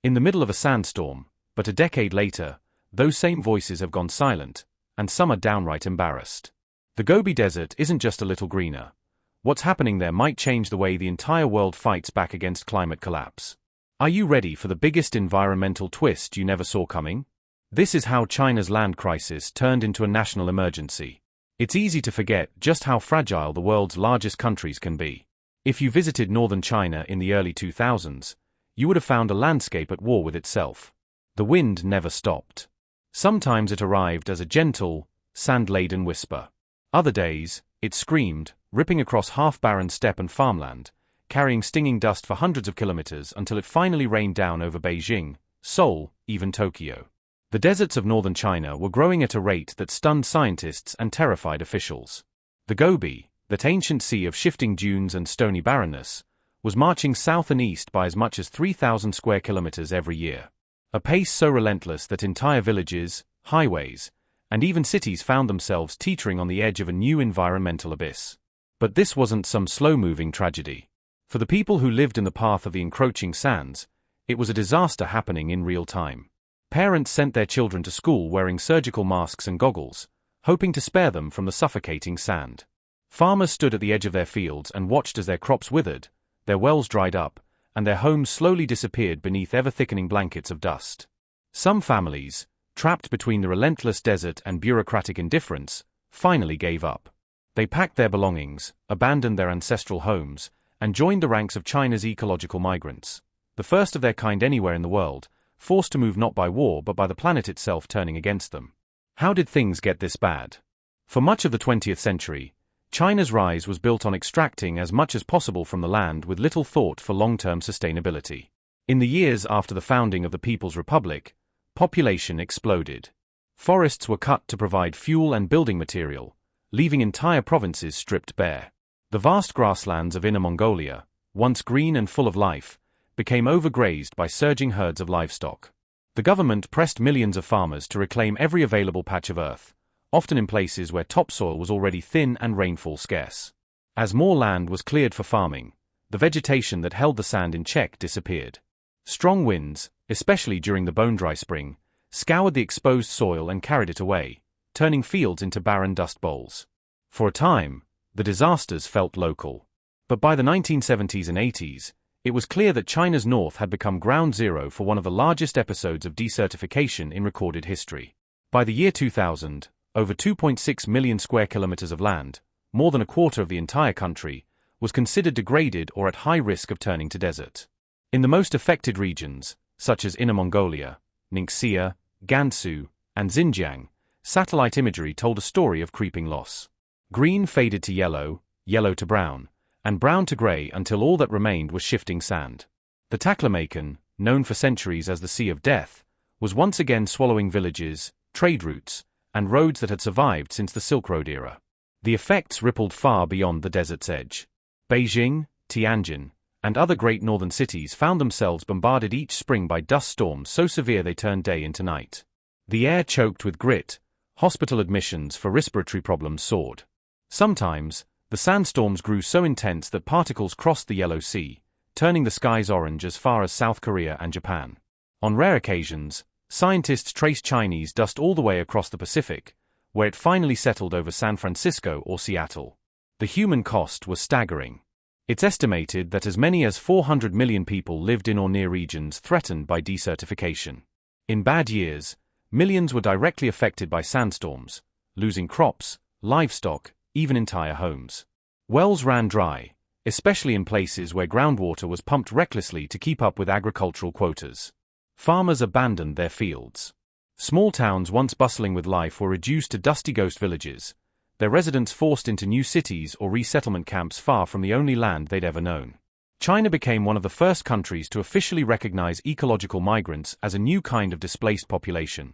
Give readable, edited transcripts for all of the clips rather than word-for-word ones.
in the middle of a sandstorm, but a decade later, those same voices have gone silent, and some are downright embarrassed. The Gobi Desert isn't just a little greener. What's happening there might change the way the entire world fights back against climate collapse. Are you ready for the biggest environmental twist you never saw coming? This is how China's land crisis turned into a national emergency. It's easy to forget just how fragile the world's largest countries can be. If you visited northern China in the early 2000s, you would have found a landscape at war with itself. The wind never stopped. Sometimes it arrived as a gentle, sand-laden whisper. Other days, it screamed, ripping across half-barren steppe and farmland, carrying stinging dust for hundreds of kilometers until it finally rained down over Beijing, Seoul, even Tokyo. The deserts of northern China were growing at a rate that stunned scientists and terrified officials. The Gobi, that ancient sea of shifting dunes and stony barrenness, was marching south and east by as much as 3,000 square kilometers every year. A pace so relentless that entire villages, highways, and even cities found themselves teetering on the edge of a new environmental abyss. But this wasn't some slow-moving tragedy. For the people who lived in the path of the encroaching sands, it was a disaster happening in real time. Parents sent their children to school wearing surgical masks and goggles, hoping to spare them from the suffocating sand. Farmers stood at the edge of their fields and watched as their crops withered, their wells dried up, and their homes slowly disappeared beneath ever-thickening blankets of dust. Some families, trapped between the relentless desert and bureaucratic indifference, finally gave up. They packed their belongings, abandoned their ancestral homes, and joined the ranks of China's ecological migrants, the first of their kind anywhere in the world, forced to move not by war but by the planet itself turning against them. How did things get this bad? For much of the 20th century, China's rise was built on extracting as much as possible from the land with little thought for long-term sustainability. In the years after the founding of the People's Republic, population exploded. Forests were cut to provide fuel and building material, leaving entire provinces stripped bare. The vast grasslands of Inner Mongolia, once green and full of life, became overgrazed by surging herds of livestock. The government pressed millions of farmers to reclaim every available patch of earth, often in places where topsoil was already thin and rainfall scarce. As more land was cleared for farming, the vegetation that held the sand in check disappeared. Strong winds, especially during the bone-dry spring, scoured the exposed soil and carried it away, turning fields into barren dust bowls. For a time, the disasters felt local. But by the 1970s and 80s, it was clear that China's north had become ground zero for one of the largest episodes of desertification in recorded history. By the year 2000, over 2.6 million square kilometers of land, more than a quarter of the entire country, was considered degraded or at high risk of turning to desert. In the most affected regions, such as Inner Mongolia, Ningxia, Gansu, and Xinjiang, satellite imagery told a story of creeping loss. Green faded to yellow, yellow to brown, and brown to grey until all that remained was shifting sand. The Taklamakan, known for centuries as the Sea of Death, was once again swallowing villages, trade routes, and roads that had survived since the Silk Road era. The effects rippled far beyond the desert's edge. Beijing, Tianjin, and other great northern cities found themselves bombarded each spring by dust storms so severe they turned day into night. The air choked with grit, hospital admissions for respiratory problems soared. Sometimes, the sandstorms grew so intense that particles crossed the Yellow Sea, turning the skies orange as far as South Korea and Japan. On rare occasions, scientists traced Chinese dust all the way across the Pacific, where it finally settled over San Francisco or Seattle. The human cost was staggering. It's estimated that as many as 400 million people lived in or near regions threatened by desertification. In bad years, millions were directly affected by sandstorms, losing crops, livestock, even entire homes. Wells ran dry, especially in places where groundwater was pumped recklessly to keep up with agricultural quotas. Farmers abandoned their fields. Small towns once bustling with life were reduced to dusty ghost villages, their residents forced into new cities or resettlement camps far from the only land they'd ever known. China became one of the first countries to officially recognize ecological migrants as a new kind of displaced population,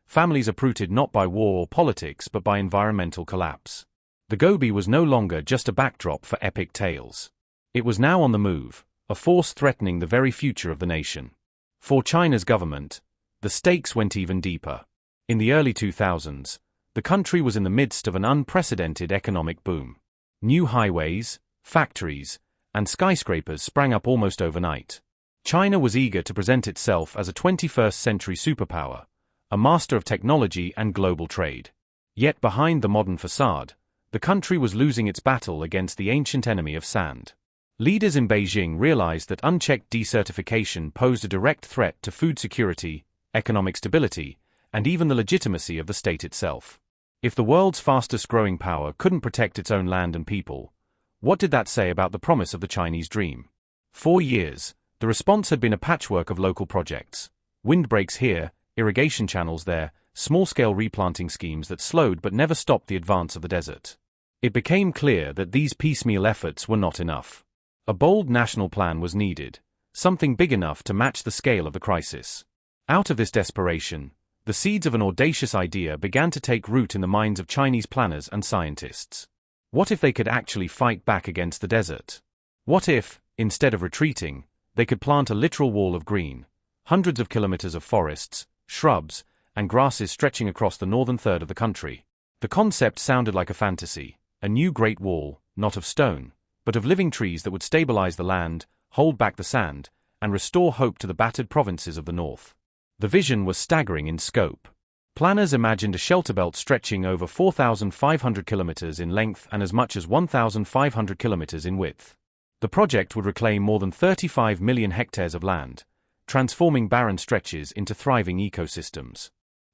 families uprooted not by war or politics but by environmental collapse. The Gobi was no longer just a backdrop for epic tales. It was now on the move, a force threatening the very future of the nation. For China's government, the stakes went even deeper. In the early 2000s, the country was in the midst of an unprecedented economic boom. New highways, factories, and skyscrapers sprang up almost overnight. China was eager to present itself as a 21st-century superpower, a master of technology and global trade. Yet behind the modern facade, the country was losing its battle against the ancient enemy of sand. Leaders in Beijing realized that unchecked desertification posed a direct threat to food security, economic stability, and even the legitimacy of the state itself. If the world's fastest-growing power couldn't protect its own land and people, what did that say about the promise of the Chinese dream? For years, the response had been a patchwork of local projects. Windbreaks here, irrigation channels there, small-scale replanting schemes that slowed but never stopped the advance of the desert. It became clear that these piecemeal efforts were not enough. A bold national plan was needed, something big enough to match the scale of the crisis. Out of this desperation, the seeds of an audacious idea began to take root in the minds of Chinese planners and scientists. What if they could actually fight back against the desert? What if, instead of retreating, they could plant a literal wall of green, hundreds of kilometers of forests, shrubs, and grasses stretching across the northern third of the country? The concept sounded like a fantasy, a new Great Wall, not of stone, but of living trees that would stabilize the land, hold back the sand, and restore hope to the battered provinces of the north. The vision was staggering in scope. Planners imagined a shelter belt stretching over 4,500 kilometers in length and as much as 1,500 kilometers in width. The project would reclaim more than 35 million hectares of land, transforming barren stretches into thriving ecosystems.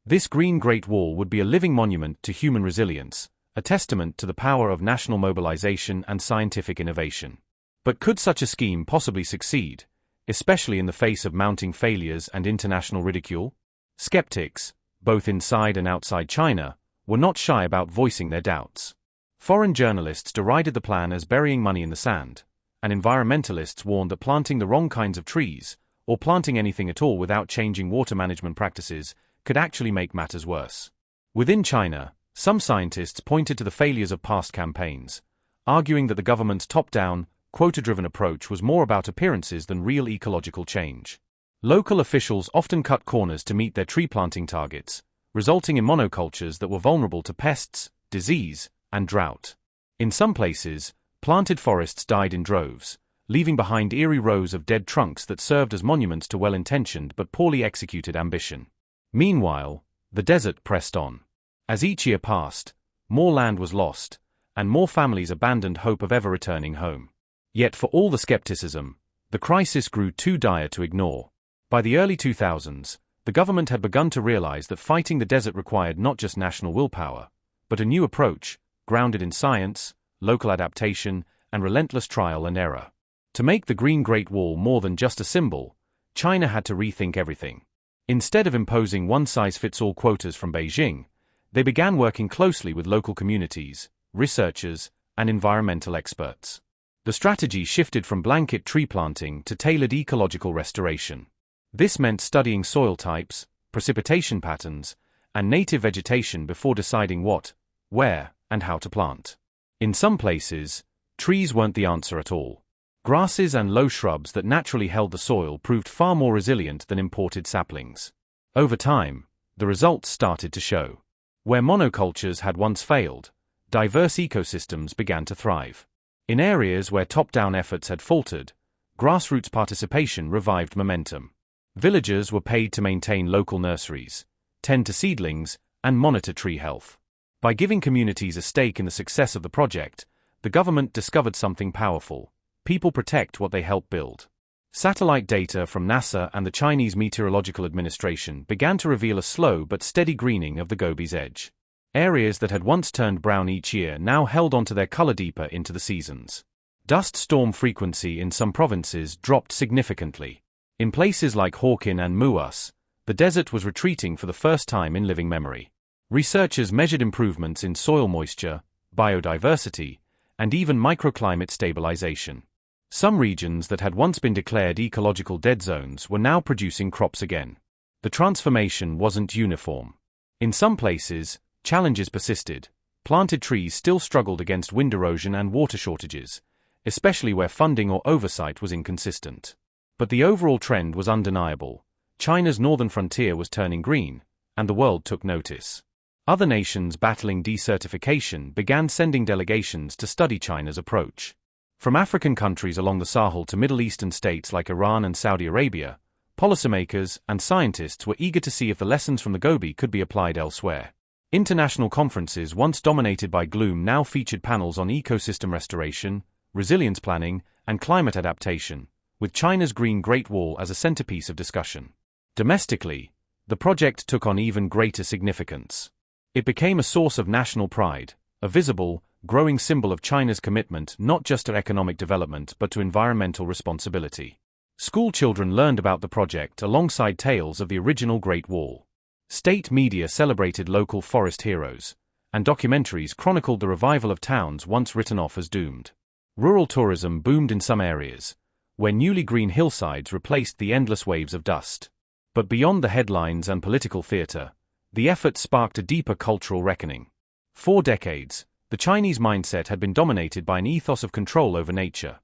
This green Great Wall would be a living monument to human resilience, a testament to the power of national mobilization and scientific innovation. But could such a scheme possibly succeed, especially in the face of mounting failures and international ridicule? Skeptics, both inside and outside China, were not shy about voicing their doubts. Foreign journalists derided the plan as burying money in the sand, and environmentalists warned that planting the wrong kinds of trees, or planting anything at all without changing water management practices, could actually make matters worse. Within China, some scientists pointed to the failures of past campaigns, arguing that the government's top-down, quota-driven approach was more about appearances than real ecological change. Local officials often cut corners to meet their tree planting targets, resulting in monocultures that were vulnerable to pests, disease, and drought. In some places, planted forests died in droves, leaving behind eerie rows of dead trunks that served as monuments to well-intentioned but poorly executed ambition. Meanwhile, the desert pressed on. As each year passed, more land was lost, and more families abandoned hope of ever returning home. Yet for all the skepticism, the crisis grew too dire to ignore. By the early 2000s, the government had begun to realize that fighting the desert required not just national willpower, but a new approach, grounded in science, local adaptation, and relentless trial and error. To make the Green Great Wall more than just a symbol, China had to rethink everything. Instead of imposing one-size-fits-all quotas from Beijing, they began working closely with local communities, researchers, and environmental experts. The strategy shifted from blanket tree planting to tailored ecological restoration. This meant studying soil types, precipitation patterns, and native vegetation before deciding what, where, and how to plant. In some places, trees weren't the answer at all. Grasses and low shrubs that naturally held the soil proved far more resilient than imported saplings. Over time, the results started to show. Where monocultures had once failed, diverse ecosystems began to thrive. In areas where top-down efforts had faltered, grassroots participation revived momentum. Villagers were paid to maintain local nurseries, tend to seedlings, and monitor tree health. By giving communities a stake in the success of the project, the government discovered something powerful: people protect what they help build. Satellite data from NASA and the Chinese Meteorological Administration began to reveal a slow but steady greening of the Gobi's edge. Areas that had once turned brown each year now held onto their color deeper into the seasons. Dust storm frequency in some provinces dropped significantly. In places like Hawkin and Muas, the desert was retreating for the first time in living memory. Researchers measured improvements in soil moisture, biodiversity, and even microclimate stabilization. Some regions that had once been declared ecological dead zones were now producing crops again. The transformation wasn't uniform. In some places, challenges persisted. Planted trees still struggled against wind erosion and water shortages, especially where funding or oversight was inconsistent. But the overall trend was undeniable. China's northern frontier was turning green, and the world took notice. Other nations battling desertification began sending delegations to study China's approach. From African countries along the Sahel to Middle Eastern states like Iran and Saudi Arabia, policymakers and scientists were eager to see if the lessons from the Gobi could be applied elsewhere. International conferences once dominated by gloom now featured panels on ecosystem restoration, resilience planning, and climate adaptation, with China's Green Great Wall as a centerpiece of discussion. Domestically, the project took on even greater significance. It became a source of national pride, a visible, growing symbol of China's commitment not just to economic development but to environmental responsibility. School children learned about the project alongside tales of the original Great Wall. State media celebrated local forest heroes, and documentaries chronicled the revival of towns once written off as doomed. Rural tourism boomed in some areas, where newly green hillsides replaced the endless waves of dust. But beyond the headlines and political theater, the effort sparked a deeper cultural reckoning. For decades, the Chinese mindset had been dominated by an ethos of control over nature.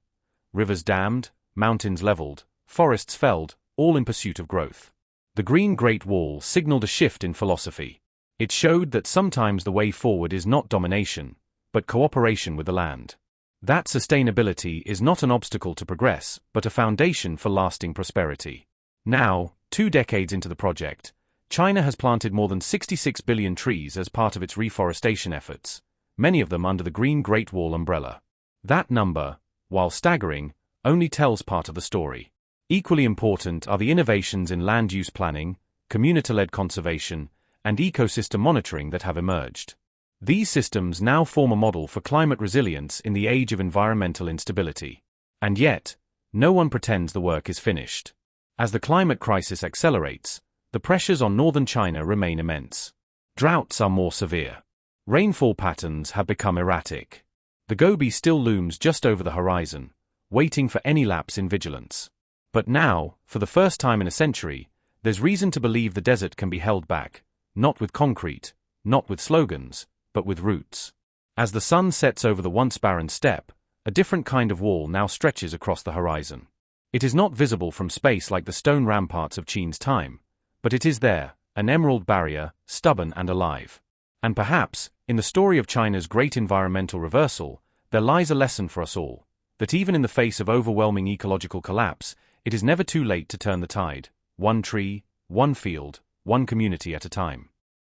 Rivers dammed, mountains leveled, forests felled, all in pursuit of growth. The Green Great Wall signaled a shift in philosophy. It showed that sometimes the way forward is not domination, but cooperation with the land. That sustainability is not an obstacle to progress, but a foundation for lasting prosperity. Now, 2 decades into the project, China has planted more than 66 billion trees as part of its reforestation efforts, many of them under the Green Great Wall umbrella. That number, while staggering, only tells part of the story. Equally important are the innovations in land use planning, community-led conservation, and ecosystem monitoring that have emerged. These systems now form a model for climate resilience in the age of environmental instability. And yet, no one pretends the work is finished. As the climate crisis accelerates, the pressures on northern China remain immense. Droughts are more severe. Rainfall patterns have become erratic. The Gobi still looms just over the horizon, waiting for any lapse in vigilance. But now, for the first time in a century, there's reason to believe the desert can be held back, not with concrete, not with slogans, but with roots. As the sun sets over the once barren steppe, a different kind of wall now stretches across the horizon. It is not visible from space like the stone ramparts of Qin's time, but it is there, an emerald barrier, stubborn and alive. And perhaps, in the story of China's great environmental reversal, there lies a lesson for us all, that even in the face of overwhelming ecological collapse, it is never too late to turn the tide, one tree, one field, one community at a time.